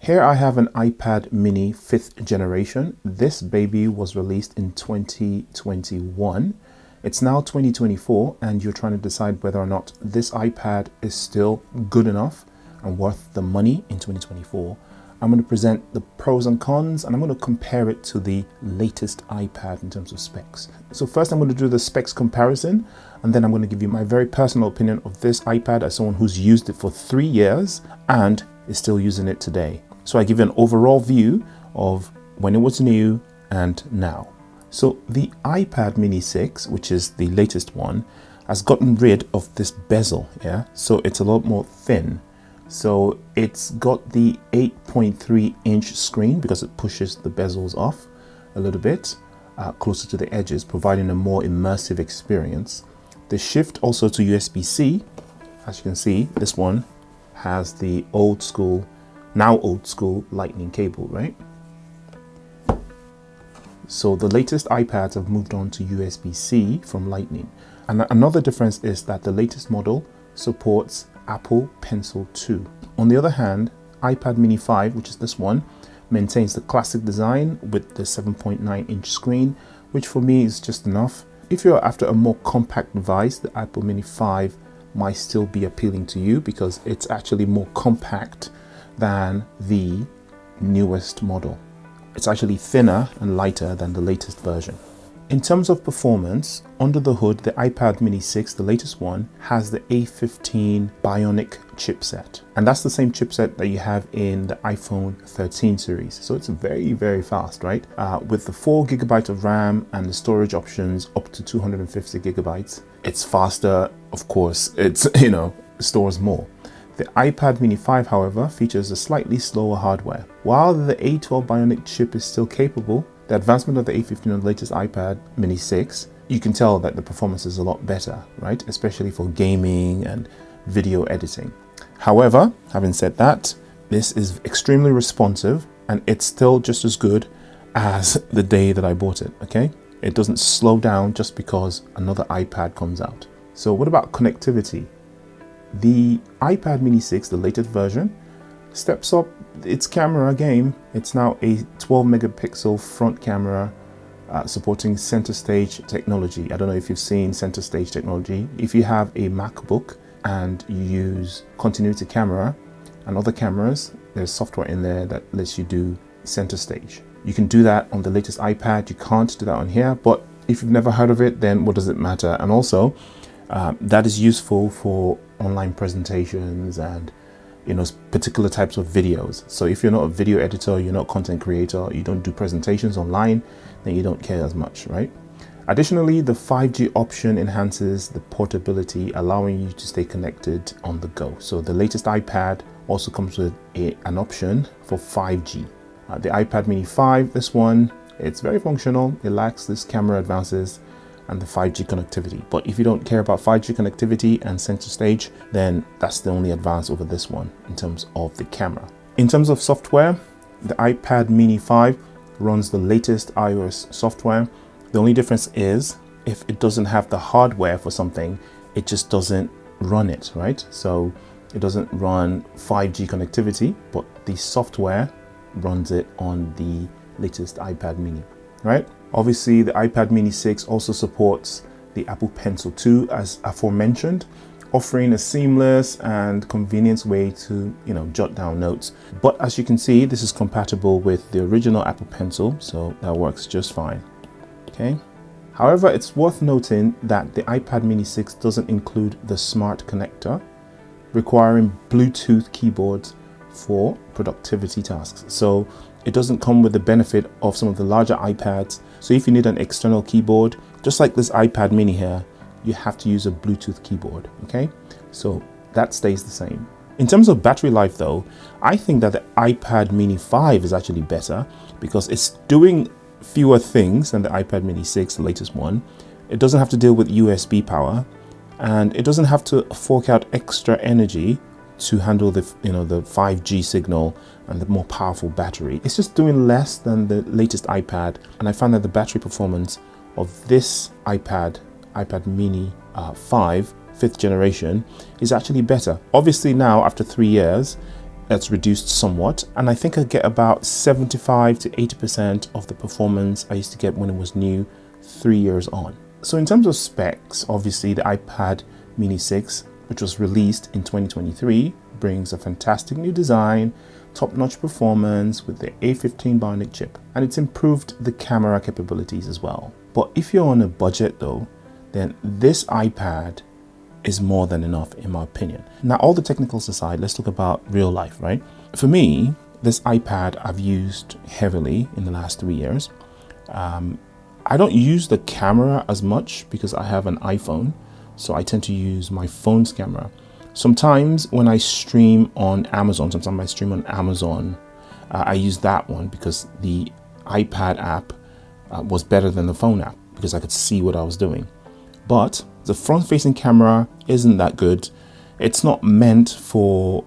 Here I have an iPad mini 5th generation. This baby was released in 2021. It's now 2024 and you're trying to decide whether or not this iPad is still good enough and worth the money in 2024. I'm going to present the pros and cons and I'm going to compare it to the latest iPad in terms of specs. So first I'm going to do the specs comparison and then I'm going to give you my very personal opinion of this iPad as someone who's used it for 3 years and is still using it today. So I give you an overall view of when it was new and now. So the iPad mini 6, which is the latest one, has gotten rid of this bezel, so it's a lot more thin. So it's got the 8.3-inch screen because it pushes the bezels off a little bit closer to the edges, providing a more immersive experience. The shift also to USB-C, as you can see, this one has the old school lightning cable, right? So the latest iPads have moved on to USB-C from lightning. And another difference is that the latest model supports Apple Pencil 2. On the other hand, iPad mini 5, which is this one, maintains the classic design with the 7.9-inch screen, which for me is just enough. If you're after a more compact device, the iPad mini 5 might still be appealing to you because it's actually more compact than the newest model. It's actually thinner and lighter than the latest version. In terms of performance, under the hood, the iPad mini 6, the latest one, has the A15 Bionic chipset. And that's the same chipset that you have in the iPhone 13 series. So it's very, very fast, right? With the 4 GB of RAM and the storage options up to 250 GB, it's faster. Of course, it's, stores more. The iPad mini 5, however, features a slightly slower hardware. While the A12 Bionic chip is still capable, the advancement of the A15 on the latest iPad mini 6, you can tell that the performance is a lot better, right? Especially for gaming and video editing. However, having said that, this is extremely responsive and it's still just as good as the day that I bought it, okay? It doesn't slow down just because another iPad comes out. So what about connectivity? The iPad mini 6, the latest version, steps up its camera game. It's now a 12 megapixel front camera supporting center stage technology. I don't know if you've seen center stage technology. If you have a MacBook and you use continuity camera and other cameras, there's software in there that lets you do center stage. You can do that on the latest iPad. You can't do that on here, but if you've never heard of it, then what does it matter? And also that is useful for online presentations and particular types of videos. So if you're not a video editor, you're not a content creator, you don't do presentations online, then you don't care as much, right? Additionally, the 5G option enhances the portability, allowing you to stay connected on the go. So the latest iPad also comes with an option for 5G. The iPad mini 5, this one, it's very functional. It lacks this camera advances and the 5G connectivity. But if you don't care about 5G connectivity and center stage, then that's the only advance over this one in terms of the camera. In terms of software, the iPad mini 5 runs the latest iOS software. The only difference is if it doesn't have the hardware for something, it just doesn't run it, right? So it doesn't run 5G connectivity, but the software runs it on the latest iPad mini, right? Obviously, the iPad mini 6 also supports the Apple Pencil 2 as aforementioned, offering a seamless and convenient way to, jot down notes. But as you can see, this is compatible with the original Apple Pencil, so that works just fine, okay? However, it's worth noting that the iPad mini 6 doesn't include the smart connector, requiring Bluetooth keyboards for productivity tasks. So it doesn't come with the benefit of some of the larger iPads. So if you need an external keyboard, just like this iPad mini here, you have to use a Bluetooth keyboard, okay? So that stays the same. In terms of battery life though, I think that the iPad mini 5 is actually better because it's doing fewer things than the iPad mini 6, the latest one. It doesn't have to deal with USB power and it doesn't have to fork out extra energy to handle the 5G signal and the more powerful battery. It's just doing less than the latest iPad, and I found that the battery performance of this iPad mini 5 5th generation is actually better. Obviously now after 3 years That's reduced somewhat, and I think I get about 75 to 80% of the performance I used to get when it was new 3 years on. So in terms of specs, obviously the iPad Mini 6, which was released in 2023, brings a fantastic new design, top-notch performance with the A15 Bionic chip, and it's improved the camera capabilities as well. But if you're on a budget though, then this iPad is more than enough in my opinion. Now, all the technicals aside, let's talk about real life, right? For me, this iPad I've used heavily in the last 3 years. I don't use the camera as much because I have an iPhone, so I tend to use my phone's camera. Sometimes when I stream on Amazon, I use that one because the iPad app was better than the phone app because I could see what I was doing. But the front-facing camera isn't that good. It's not meant for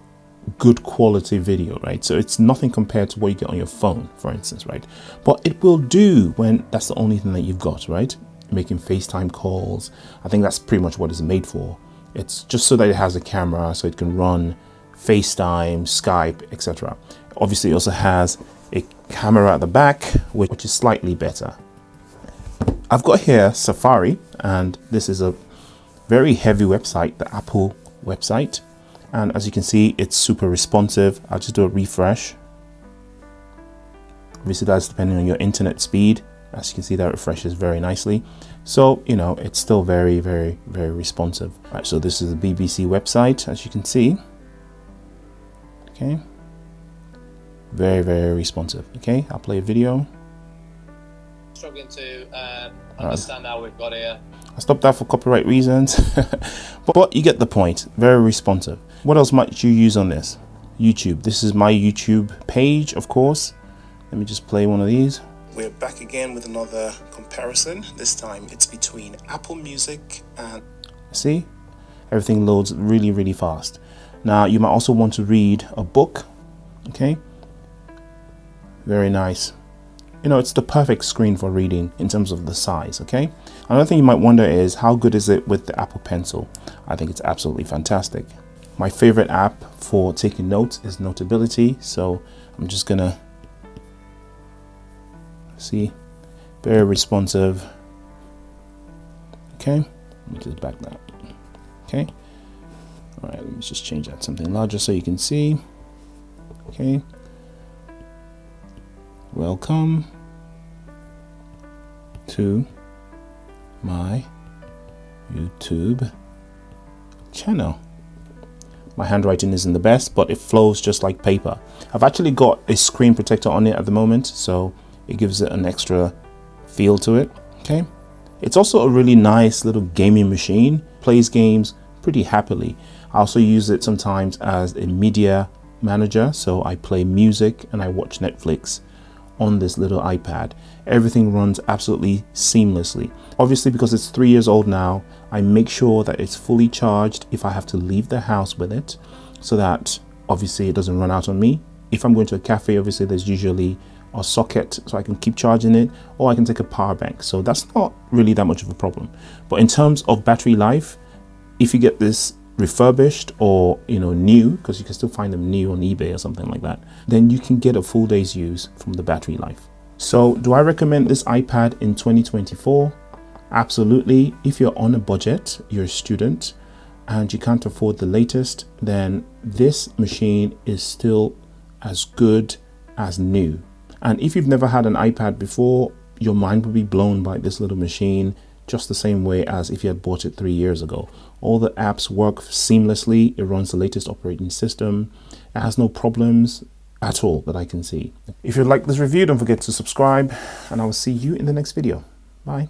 good quality video, right? So it's nothing compared to what you get on your phone, for instance, right? But it will do when that's the only thing that you've got, right? Making FaceTime calls. I think that's pretty much what it's made for. It's just so that it has a camera so it can run FaceTime, Skype, etc. Obviously, it also has a camera at the back, which is slightly better. I've got here Safari, and this is a very heavy website, the Apple website. And as you can see, it's super responsive. I'll just do a refresh. Obviously, that's depending on your internet speed. As you can see, that refreshes very nicely. So, you know, it's still very, very, very responsive. Right, so this is the BBC website, as you can see. Okay. Very, very responsive. Okay, I'll play a video. Struggling to understand how we've got here. I stopped that for copyright reasons, but you get the point. Very responsive. What else might you use on this? YouTube. This is my YouTube page, of course. Let me just play one of these. We're back again with another comparison. This time it's between Apple Music and... See? Everything loads really, really fast. Now, you might also want to read a book. Okay? Very nice. You know, it's the perfect screen for reading in terms of the size, okay? Another thing you might wonder is, how good is it with the Apple Pencil? I think it's absolutely fantastic. My favorite app for taking notes is Notability, so I'm just gonna see, very responsive. Okay, let me just back that. Okay, all right, let me just change that to something larger so you can see. Okay, welcome to my YouTube channel. My handwriting isn't the best, but it flows just like paper. I've actually got a screen protector on it at the moment, so it gives it an extra feel to it. Okay, it's also a really nice little gaming machine. Plays games pretty happily. I also use it sometimes as a media manager, so I play music and I watch Netflix on this little iPad. Everything runs absolutely seamlessly. Obviously, because it's 3 years old now, I make sure that it's fully charged if I have to leave the house with it, so that obviously it doesn't run out on me. If I'm going to a cafe, obviously there's usually a socket so I can keep charging it, or I can take a power bank. So that's not really that much of a problem. But in terms of battery life, if you get this refurbished or, you know, new, because you can still find them new on eBay or something like that, then you can get a full day's use from the battery life. So do I recommend this iPad in 2024? Absolutely. If you're on a budget, you're a student and you can't afford the latest, then this machine is still as good as new. And if you've never had an iPad before, your mind will be blown by this little machine, just the same way as if you had bought it 3 years ago. All the apps work seamlessly. It runs the latest operating system. It has no problems at all that I can see. If you like this review, don't forget to subscribe, and I will see you in the next video. Bye.